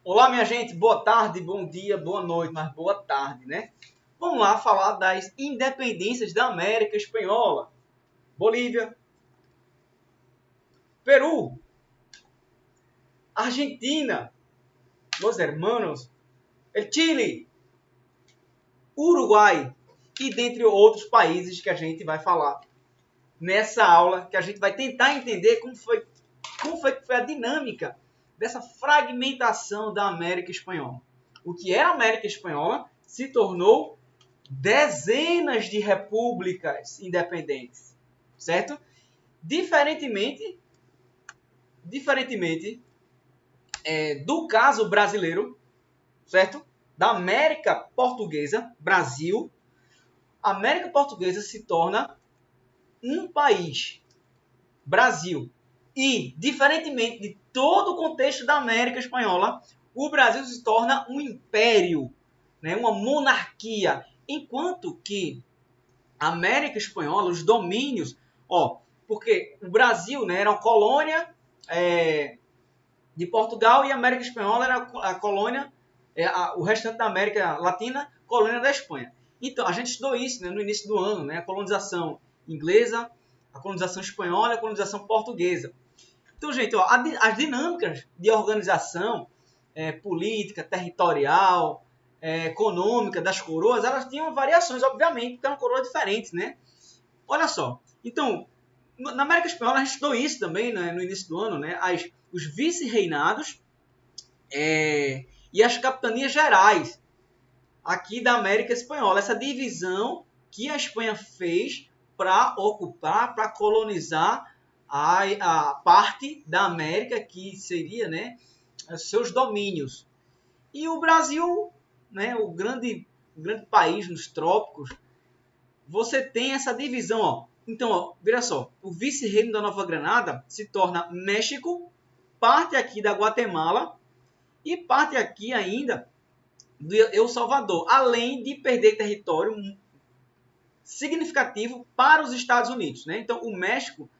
Olá, minha gente, boa tarde, bom dia, boa noite, mas boa tarde, né? Vamos lá falar das independências da América Espanhola. Bolívia, Peru, Argentina, Los Hermanos, el Chile, Uruguai e dentre outros países que a gente vai falar nessa aula, que a gente vai tentar entender como foi a dinâmica dessa fragmentação da América Espanhola. O que era a América Espanhola se tornou dezenas de repúblicas independentes, certo? Diferentemente do caso brasileiro, certo? Da América Portuguesa, Brasil, a América Portuguesa se torna um país, Brasil. E, diferentemente de todo o contexto da América Espanhola, o Brasil se torna um império, né? Uma monarquia, enquanto que a América Espanhola, os domínios, porque o Brasil, né, era uma colônia de Portugal e a América Espanhola era a colônia, o restante da América Latina, colônia da Espanha. Então, a gente estudou isso, né, no início do ano, né, a colonização inglesa, a colonização espanhola e a colonização portuguesa. Então, gente, as dinâmicas de organização política, territorial, econômica das coroas, elas tinham variações, obviamente, porque eram coroas diferentes, né? Olha só. Então, na América Espanhola, a gente estudou isso também, né, no início do ano, né? Os vice-reinados e as capitanias gerais aqui da América Espanhola. Essa divisão que a Espanha fez para ocupar, para colonizar a parte da América que seria, né, seus domínios. E o Brasil, né, o grande país nos trópicos, você tem essa divisão, ó. Então, veja só, o vice-reino da Nova Granada se torna México, parte aqui da Guatemala e parte aqui ainda do El Salvador, além de perder território significativo para os Estados Unidos, né? Então, o México,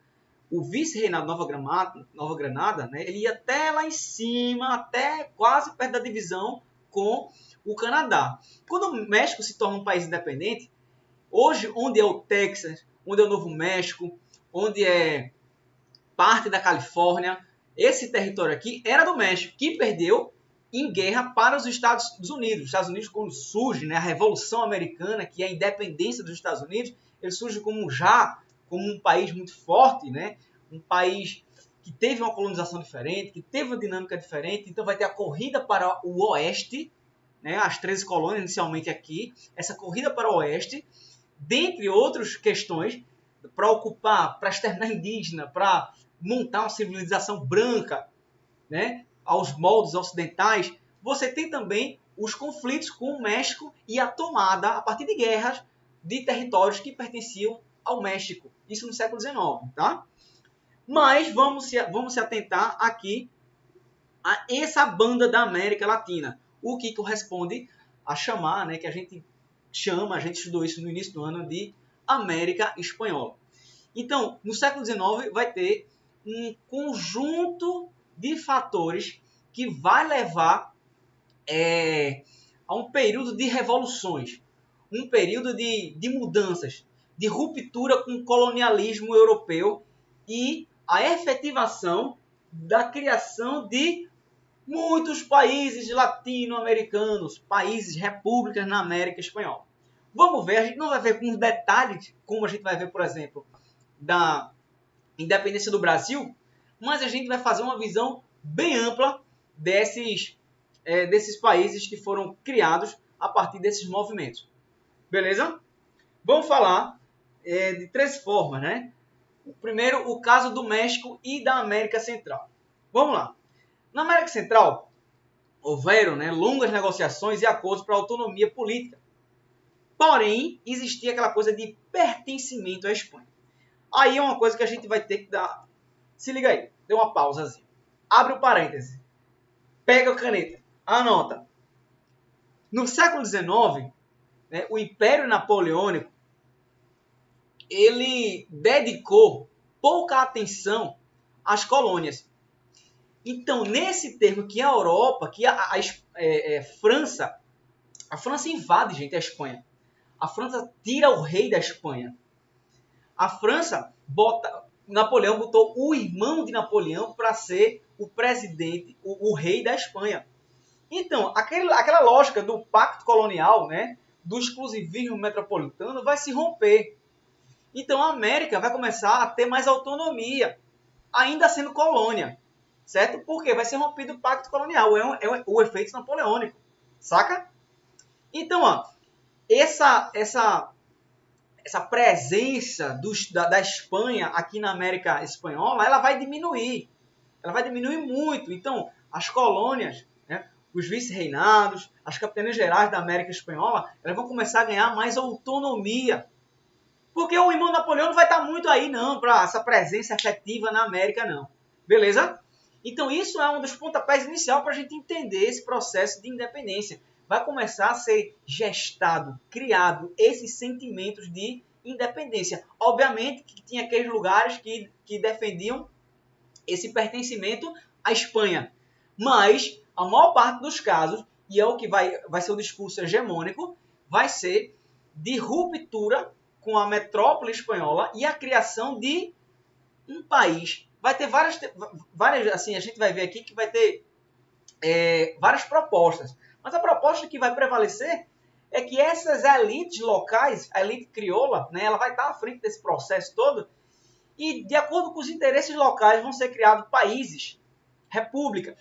o vice-reinado Nova Granada, né, ele ia até lá em cima, até quase perto da divisão com o Canadá. Quando o México se torna um país independente, hoje, onde é o Texas, onde é o Novo México, onde é parte da Califórnia, esse território aqui era do México, que perdeu em guerra para os Estados Unidos. Os Estados Unidos, quando surge, né, a Revolução Americana, que é a independência dos Estados Unidos, ele surge como um país muito forte, né? Um país que teve uma colonização diferente, que teve uma dinâmica diferente, então vai ter a corrida para o oeste, né? As 13 colônias inicialmente aqui, essa corrida para o oeste, dentre outras questões, para ocupar, para exterminar indígena, para montar uma civilização branca, né, aos moldes ocidentais. Você tem também os conflitos com o México e a tomada, a partir de guerras, de territórios que pertenciam ao México. Isso no século XIX, tá? Mas vamos se atentar aqui a essa banda da América Latina, o que corresponde a chamar, né, que a gente estudou isso no início do ano, de América Espanhola. Então, no século XIX vai ter um conjunto de fatores que vai levar a um período de revoluções, um período de mudanças, de ruptura com o colonialismo europeu e a efetivação da criação de muitos países latino-americanos, países, repúblicas na América Espanhola. Vamos ver, a gente não vai ver com detalhes, como a gente vai ver, por exemplo, da independência do Brasil, mas a gente vai fazer uma visão bem ampla desses países que foram criados a partir desses movimentos. Beleza? Vamos falar de três formas, né? Primeiro, o caso do México e da América Central. Vamos lá. Na América Central, houveram, né, longas negociações e acordos para autonomia política. Porém, existia aquela coisa de pertencimento à Espanha. Aí é uma coisa que a gente vai ter que dar. Se liga aí, dê uma pausazinha. Abre o parêntese. Pega a caneta. Anota. No século XIX, né, o Império Napoleônico ele dedicou pouca atenção às colônias. Então, nesse termo que a Europa, que França, a França invade, gente, a Espanha. A França tira o rei da Espanha. A França Napoleão botou o irmão de Napoleão para ser o presidente, o rei da Espanha. Então, aquela lógica do pacto colonial, né, do exclusivismo metropolitano, vai se romper. Então, a América vai começar a ter mais autonomia, ainda sendo colônia, certo? Porque vai ser rompido o pacto colonial, é o efeito napoleônico, saca? Então, ó, essa presença da Espanha aqui na América Espanhola, ela vai diminuir. Ela vai diminuir muito. Então, as colônias, né, os vice-reinados, as capitanias gerais da América Espanhola, elas vão começar a ganhar mais autonomia. Porque o irmão Napoleão não vai estar muito aí, não, para essa presença efetiva na América, não. Beleza? Então, isso é um dos pontapés inicial para a gente entender esse processo de independência. Vai começar a ser gestado, criado esses sentimentos de independência. Obviamente que tinha aqueles lugares que defendiam esse pertencimento à Espanha. Mas, a maior parte dos casos, e é o que vai ser o discurso hegemônico, vai ser de ruptura com a metrópole espanhola e a criação de um país. Vai ter várias assim, a gente vai ver aqui que vai ter várias propostas. Mas a proposta que vai prevalecer é que essas elites locais, a elite crioula, né, ela vai estar à frente desse processo todo e, de acordo com os interesses locais, vão ser criados países, repúblicas,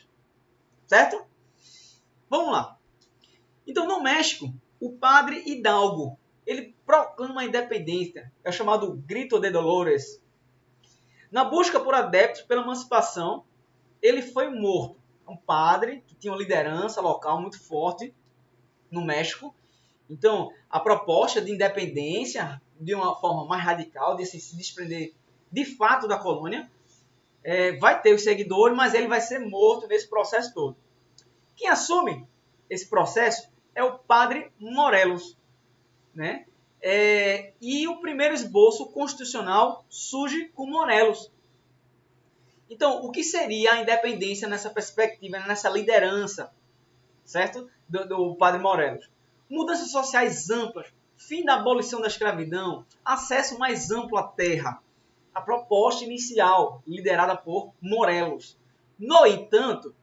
certo? Vamos lá. Então, no México, o padre Hidalgo, ele proclama a independência, é o chamado Grito de Dolores. Na busca por adeptos pela emancipação, ele foi morto. Um padre que tinha uma liderança local muito forte no México. Então, a proposta de independência, de uma forma mais radical, de se desprender de fato da colônia, vai ter os seguidores, mas ele vai ser morto nesse processo todo. Quem assume esse processo é o padre Morelos, né? E o primeiro esboço constitucional surge com Morelos. Então, o que seria a independência nessa perspectiva, nessa liderança, certo? Do padre Morelos? Mudanças sociais amplas, fim da abolição da escravidão, acesso mais amplo à terra. A proposta inicial, liderada por Morelos. No entanto,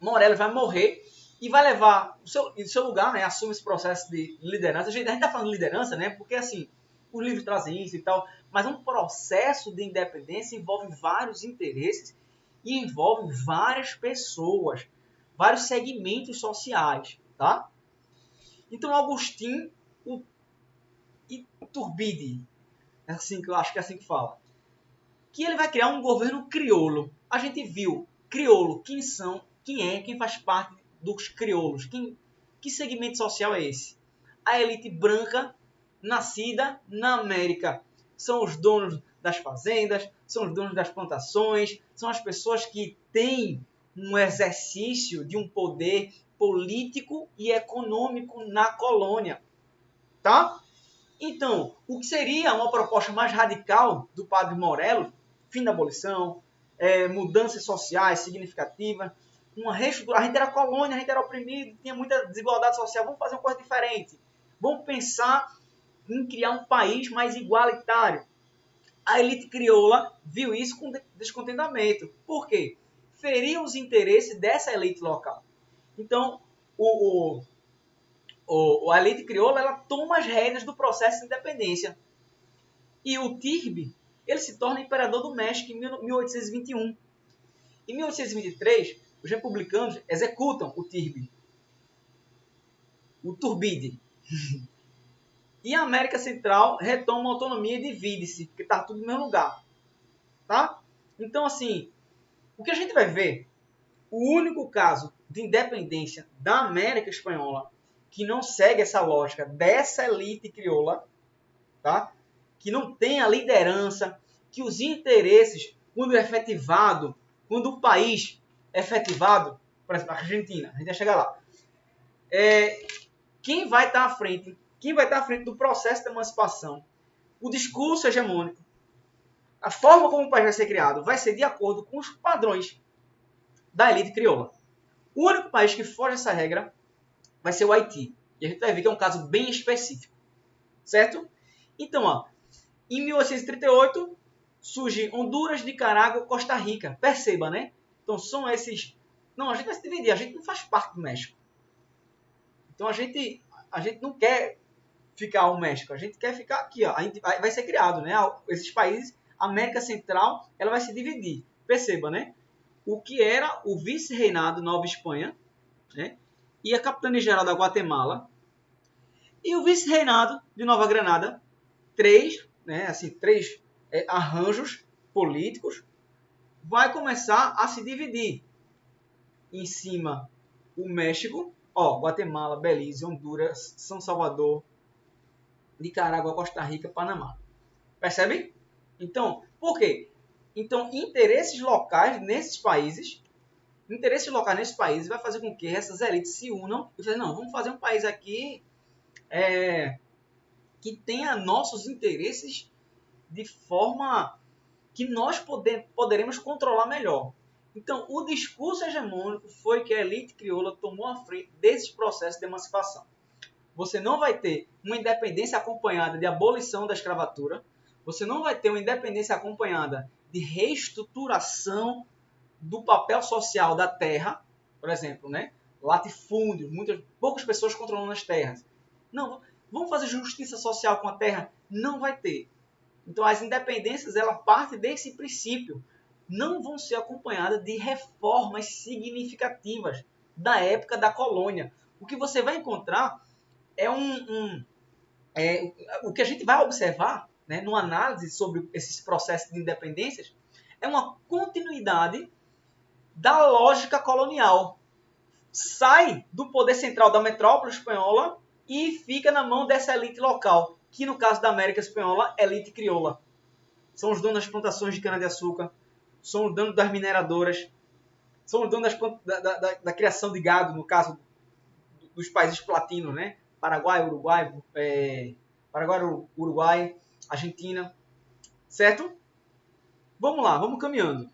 Morelos vai morrer e vai levar o seu lugar, né, assume esse processo de liderança. A gente está falando de liderança, né, porque assim, os livros trazem isso e tal, mas um processo de independência envolve vários interesses e envolve várias pessoas, vários segmentos sociais, tá? Então, Agustín Iturbide, assim que eu acho que é assim que fala, que ele vai criar um governo crioulo. A gente viu crioulo, quem faz parte dos crioulos, que segmento social é esse? A elite branca nascida na América. São os donos das fazendas, são os donos das plantações, são as pessoas que têm um exercício de um poder político e econômico na colônia, tá? Então, o que seria uma proposta mais radical do padre Morelos, fim da abolição, mudanças sociais significativas, uma reestruturação. A gente era colônia, a gente era oprimido, tinha muita desigualdade social, vamos fazer uma coisa diferente. Vamos pensar em criar um país mais igualitário. A elite crioula viu isso com descontentamento. Por quê? Feriu os interesses dessa elite local. Então, a elite crioula ela toma as rédeas do processo de independência. E o Tirbe ele se torna imperador do México em 1821. Em 1823, os republicanos executam o Tirbe, o Turbide. E a América Central retoma a autonomia e divide-se, porque está tudo no mesmo lugar. Tá? Então, assim, o que a gente vai ver, o único caso de independência da América Espanhola que não segue essa lógica dessa elite crioula, tá? Que não tem a liderança, que os interesses, quando o país é efetivado, por exemplo, a Argentina, a gente vai chegar lá, quem vai estar à frente do processo de emancipação? O discurso hegemônico, A forma como o país vai ser criado vai ser de acordo com os padrões da elite crioula. O único país que foge dessa regra vai ser o Haiti. E a gente vai ver que é um caso bem específico. Certo? Então, ó, em 1838, surge Honduras, Nicarágua, Costa Rica. Perceba, né? Então, são esses... Não, a gente vai se dividir. A gente não faz parte do México. Então, a gente não quer ficar o México. A gente quer ficar aqui, ó. A gente vai ser criado, né? Esses países, a América Central, ela vai se dividir. Perceba, né? O que era o vice-reinado Nova Espanha, né? E a capitania geral da Guatemala e o vice-reinado de Nova Granada. Três arranjos políticos vai começar a se dividir. Em cima, o México, ó, Guatemala, Belize, Honduras, São Salvador, Nicarágua, Costa Rica, Panamá. Percebe? Então, por quê? Então, interesses locais nesses países vai fazer com que essas elites se unam e falem, não, vamos fazer um país aqui que tenha nossos interesses de forma que nós poderemos controlar melhor. Então, o discurso hegemônico foi que a elite crioula tomou a frente desses processos de emancipação. Você não vai ter uma independência acompanhada de abolição da escravatura, você não vai ter uma independência acompanhada de reestruturação do papel social da terra, por exemplo, né? Latifúndio, poucas pessoas controlando as terras. Não, vamos fazer justiça social com a terra? Não vai ter. Então, as independências, ela parte desse princípio. Não vão ser acompanhadas de reformas significativas da época da colônia. O que você vai encontrar é o que a gente vai observar, né, numa análise sobre esses processos de independências, é uma continuidade da lógica colonial. Sai do poder central da metrópole espanhola e fica na mão dessa elite local, que no caso da América Espanhola, elite crioula. São os donos das plantações de cana-de-açúcar, são os donos das mineradoras, são os donos da criação de gado, no caso dos países platinos, né? Paraguai, Uruguai, Argentina, certo? Vamos lá, vamos caminhando.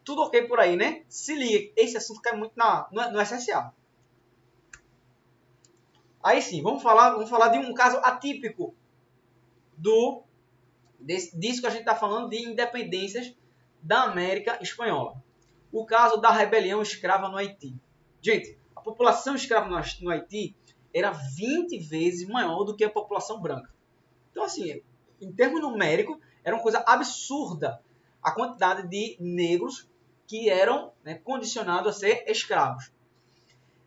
Tudo ok por aí, né? Se liga, esse assunto cai muito no essencial. Aí sim, vamos falar de um caso atípico disso que a gente está falando de independências da América Espanhola. O caso da rebelião escrava no Haiti. Gente, a população escrava no Haiti era 20 vezes maior do que a população branca. Então, assim, em termos numéricos, era uma coisa absurda a quantidade de negros que eram, né, condicionados a ser escravos.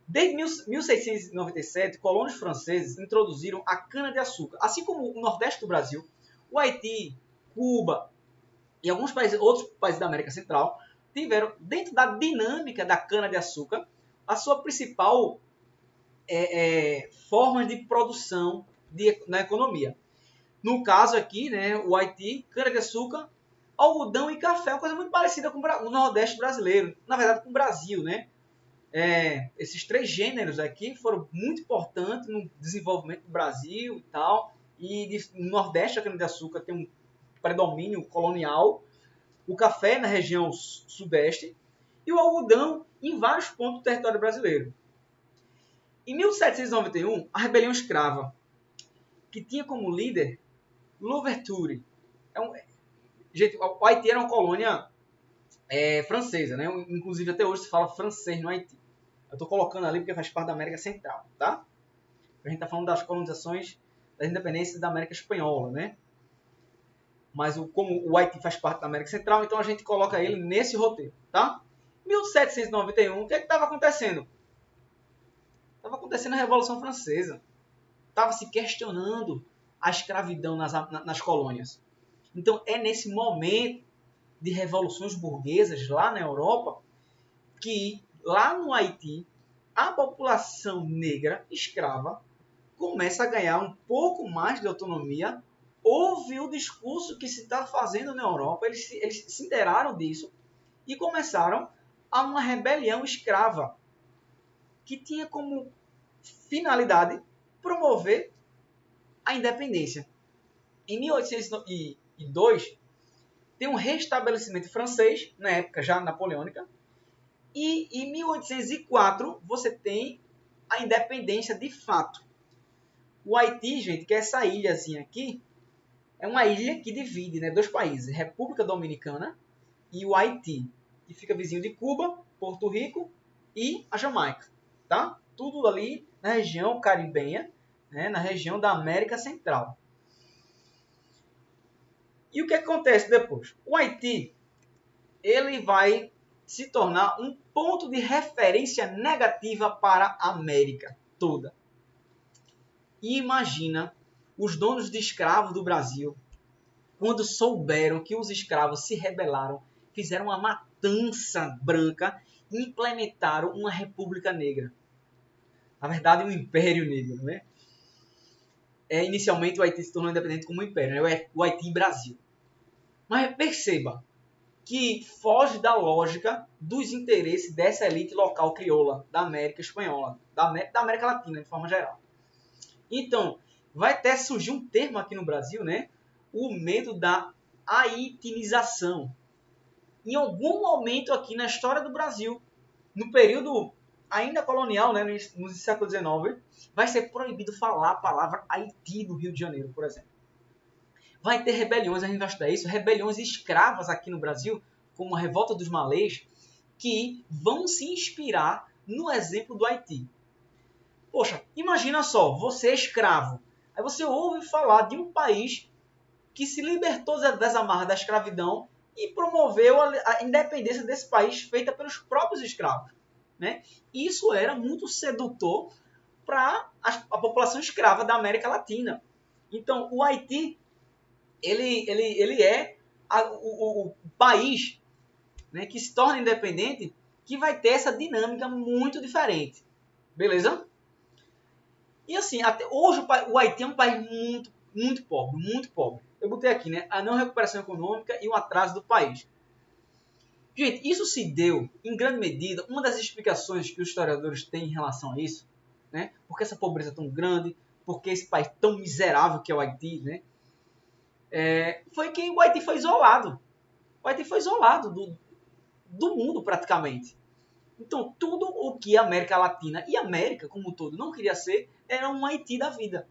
Desde 1697, colônios franceses introduziram a cana-de-açúcar. Assim como o Nordeste do Brasil, o Haiti, Cuba e alguns outros países da América Central tiveram, dentro da dinâmica da cana-de-açúcar, a sua principal forma de produção na economia. No caso aqui, né, o Haiti, cana-de-açúcar, algodão e café, uma coisa muito parecida com o Nordeste brasileiro, na verdade com o Brasil, né? Esses três gêneros aqui foram muito importantes no desenvolvimento do Brasil e tal, e no Nordeste a cana-de-açúcar tem um predomínio colonial, o café na região sudeste e o algodão em vários pontos do território brasileiro. Em 1791, a rebelião escrava, que tinha como líder Louverture. Gente, o Haiti era uma colônia francesa, né? Inclusive até hoje se fala francês no Haiti. Eu estou colocando ali porque faz parte da América Central, tá? A gente está falando das colonizações, das independências da América Espanhola, né? Mas como o Haiti faz parte da América Central, então a gente coloca ele nesse roteiro, tá? 1791, o que estava acontecendo? Estava acontecendo a Revolução Francesa. Estava se questionando a escravidão nas colônias. Então é nesse momento de revoluções burguesas lá na Europa que lá no Haiti a população negra escrava começa a ganhar um pouco mais de autonomia. Houve o discurso que se está fazendo na Europa, eles se inteiraram disso e começaram a uma rebelião escrava que tinha como finalidade promover a independência. Em 1802, tem um restabelecimento francês, na época já napoleônica, e em 1804 você tem a independência de fato. O Haiti, gente, que é essa ilhazinha aqui, é uma ilha que divide, né, dois países, República Dominicana e o Haiti, que fica vizinho de Cuba, Porto Rico e a Jamaica, tá? Tudo ali na região caribenha, né, na região da América Central. E o que acontece depois? O Haiti, ele vai se tornar um ponto de referência negativa para a América toda. E imagina os donos de escravos do Brasil, quando souberam que os escravos se rebelaram, fizeram uma matança branca e implementaram uma república negra. Na verdade, um império negro, né? Inicialmente o Haiti se tornou independente como um império, né? O Haiti Brasil. Mas perceba que foge da lógica dos interesses dessa elite local crioula da América Espanhola, da América Latina de forma geral. Então, vai até surgir um termo aqui no Brasil, né? O medo da haitinização. Em algum momento aqui na história do Brasil, no período ainda colonial, né, no século XIX, vai ser proibido falar a palavra Haiti no Rio de Janeiro, por exemplo. Vai ter rebeliões, a gente vai estudar isso, rebeliões escravas aqui no Brasil, como a Revolta dos Malês, que vão se inspirar no exemplo do Haiti. Poxa, imagina só, você é escravo. Aí você ouve falar de um país que se libertou das amarras da escravidão e promoveu a independência desse país feita pelos próprios escravos, né? Isso era muito sedutor para a população escrava da América Latina. Então, o Haiti ele é o país, né, que se torna independente, que vai ter essa dinâmica muito diferente. Beleza? E assim, até hoje o Haiti é um país muito, muito pobre, muito pobre. Eu botei aqui, né, a não recuperação econômica e o atraso do país. Gente, isso se deu, em grande medida, uma das explicações que os historiadores têm em relação a isso, né, porque essa pobreza é tão grande, porque esse país tão miserável que é o Haiti, né, foi que o Haiti foi isolado. O Haiti foi isolado do mundo, praticamente. Então, tudo o que a América Latina e a América como um todo não queria ser, era um Haiti da vida.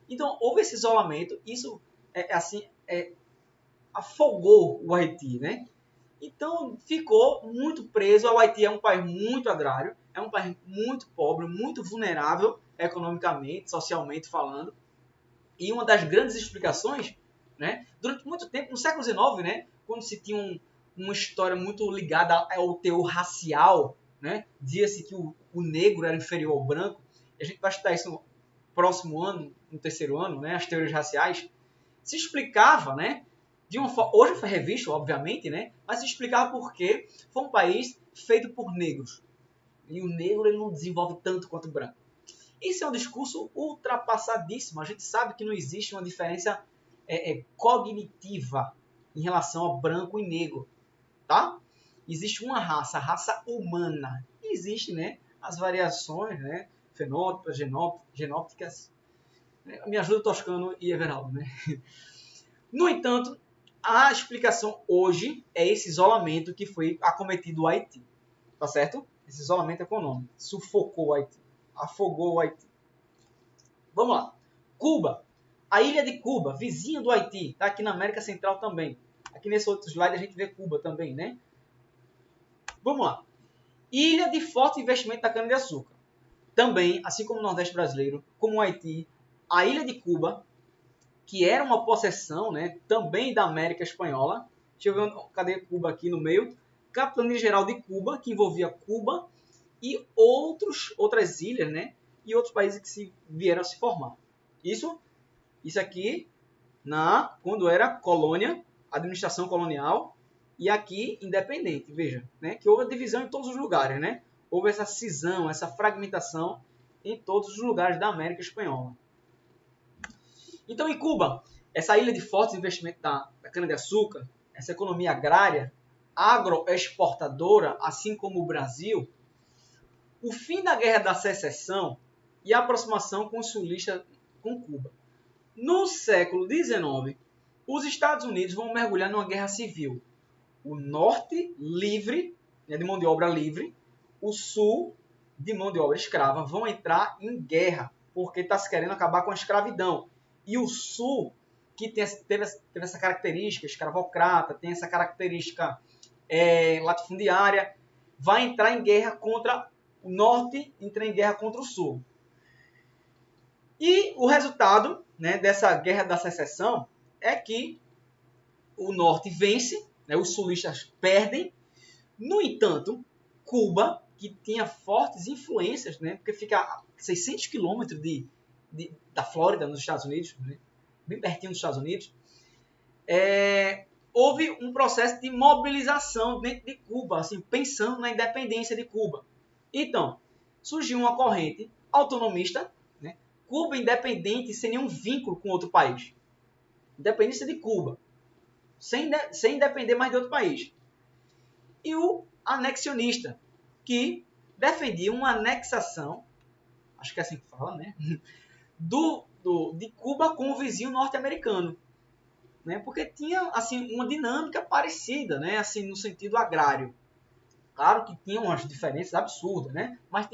Então, houve esse isolamento, isso afogou o Haiti, né? Então, ficou muito preso. O Haiti é um país muito agrário, é um país muito pobre, muito vulnerável economicamente, socialmente falando. E uma das grandes explicações, né, durante muito tempo, no século XIX, né, quando se tinha uma história muito ligada ao teor racial, né, dizia-se que o negro era inferior ao branco. A gente vai estudar isso no próximo ano, no terceiro ano, né, as teorias raciais. Se explicava, né, de uma forma, hoje foi revisto, obviamente, né, mas se explicava por que foi um país feito por negros. E o negro ele não desenvolve tanto quanto o branco. Isso é um discurso ultrapassadíssimo. A gente sabe que não existe uma diferença cognitiva em relação ao branco e negro, tá? Existe uma raça, a raça humana. E existe, né, as variações, né, fenótipas, genópticas. Me ajuda Toscano e Everaldo, né? No entanto, a explicação hoje é esse isolamento que foi acometido o Haiti, tá certo? Esse isolamento econômico sufocou o Haiti, afogou o Haiti. Vamos lá. Cuba. A ilha de Cuba, vizinha do Haiti, está aqui na América Central também. Aqui nesse outro slide a gente vê Cuba também, né? Vamos lá. Ilha de forte investimento da cana-de-açúcar. Também, assim como o Nordeste brasileiro, como o Haiti, a ilha de Cuba, que era uma possessão, né, também da América Espanhola. Deixa eu ver, cadê Cuba aqui no meio? Capitania Geral de Cuba, que envolvia Cuba e outras ilhas, né, e outros países que vieram a se formar. Isso aqui quando era colônia, administração colonial, e aqui independente. Veja, né, que houve a divisão em todos os lugares, né? Houve essa cisão, essa fragmentação em todos os lugares da América Espanhola. Então, em Cuba, essa ilha de fortes investimentos da cana-de-açúcar, essa economia agrária, agroexportadora, assim como o Brasil, o fim da Guerra da Secessão e a aproximação com os sulistas com Cuba. No século XIX, Os Estados Unidos vão mergulhar numa guerra civil. O norte livre, né, de mão de obra livre, o sul de mão de obra escrava vão entrar em guerra, porque está se querendo acabar com a escravidão. E o sul, que teve essa característica escravocrata, tem essa característica latifundiária, vai entrar em guerra contra o norte, entra em guerra contra o sul. E o resultado, né, dessa guerra da secessão é que o norte vence, né, os sulistas perdem. No entanto, Cuba, que tinha fortes influências, né, porque fica a 600 quilômetros da Flórida, nos Estados Unidos, né, bem pertinho dos Estados Unidos, houve um processo de mobilização dentro de Cuba, assim, pensando na independência de Cuba. Então, surgiu uma corrente autonomista, né, Cuba independente sem nenhum vínculo com outro país. Independência de Cuba, sem depender mais de outro país. E o anexionista, que defendia uma anexação, acho que é assim que fala, né, de Cuba com o vizinho norte-americano, né, porque tinha assim uma dinâmica parecida, né, assim no sentido agrário. Claro que tinha umas diferenças absurdas, né, mas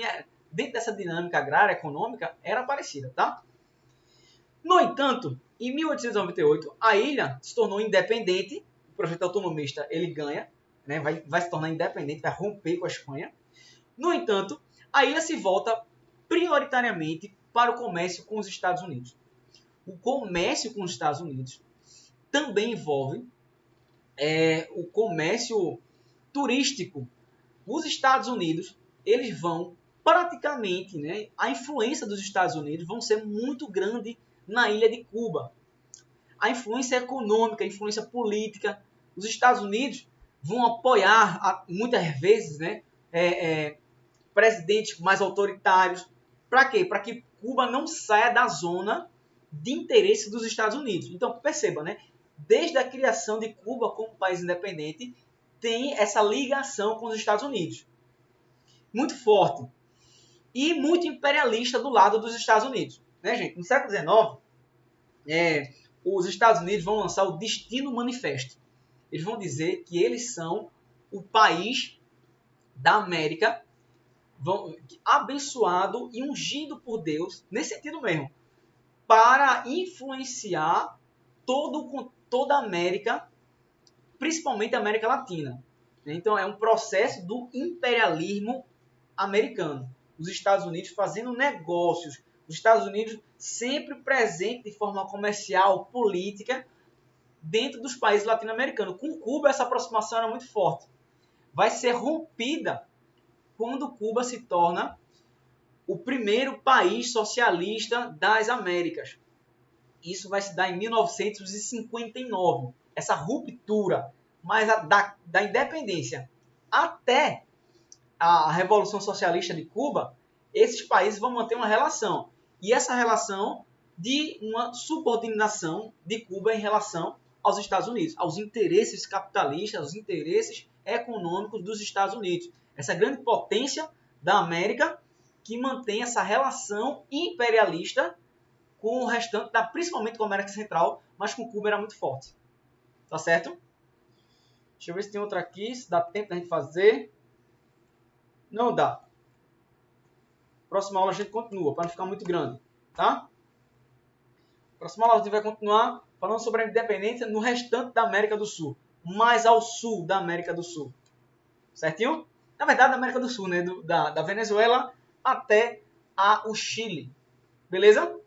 dentro dessa dinâmica agrária econômica era parecida, tá? No entanto, em 1898 a ilha se tornou independente. O projeto autonomista ele ganha, né, vai se tornar independente, vai romper com a Espanha. No entanto, a ilha se volta prioritariamente para o comércio com os Estados Unidos. O comércio com os Estados Unidos também envolve o comércio turístico. Os Estados Unidos, eles vão praticamente, né, a influência dos Estados Unidos vão ser muito grande na ilha de Cuba. A influência econômica, a influência política. Os Estados Unidos vão apoiar, muitas vezes, né, presidentes mais autoritários. Para quê? Para que Cuba não saia da zona de interesse dos Estados Unidos. Então, perceba, né? Desde a criação de Cuba como país independente, tem essa ligação com os Estados Unidos. Muito forte. E muito imperialista do lado dos Estados Unidos. Né, gente? No século XIX, os Estados Unidos vão lançar o Destino Manifesto. Eles vão dizer que eles são o país da América abençoado e ungido por Deus, nesse sentido mesmo, para influenciar toda a América, principalmente a América Latina. Então é um processo do imperialismo americano. Os Estados Unidos fazendo negócios, os Estados Unidos sempre presente de forma comercial, política, dentro dos países latino-americanos. Com Cuba essa aproximação era muito forte. Vai ser rompida quando Cuba se torna o primeiro país socialista das Américas. Isso vai se dar em 1959. Essa ruptura, mas da independência até a Revolução Socialista de Cuba, esses países vão manter uma relação. E essa relação de uma subordinação de Cuba em relação aos Estados Unidos, aos interesses capitalistas, aos interesses econômicos dos Estados Unidos. Essa grande potência da América que mantém essa relação imperialista com o restante, principalmente com a América Central, mas com Cuba era muito forte. Tá certo? Deixa eu ver se tem outra aqui, se dá tempo da gente fazer. Não dá. Próxima aula a gente continua, para não ficar muito grande. Tá? Próxima aula a gente vai continuar falando sobre a independência no restante da América do Sul. Mais ao sul da América do Sul. Certinho? Na verdade, da América do Sul, né? Da Venezuela até o Chile. Beleza?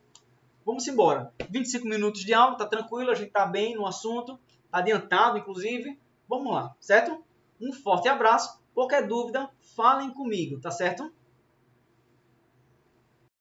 Vamos embora. 25 minutos de aula, tá tranquilo, a gente tá bem no assunto, adiantado, inclusive. Vamos lá, certo? Um forte abraço. Qualquer dúvida, falem comigo, tá certo?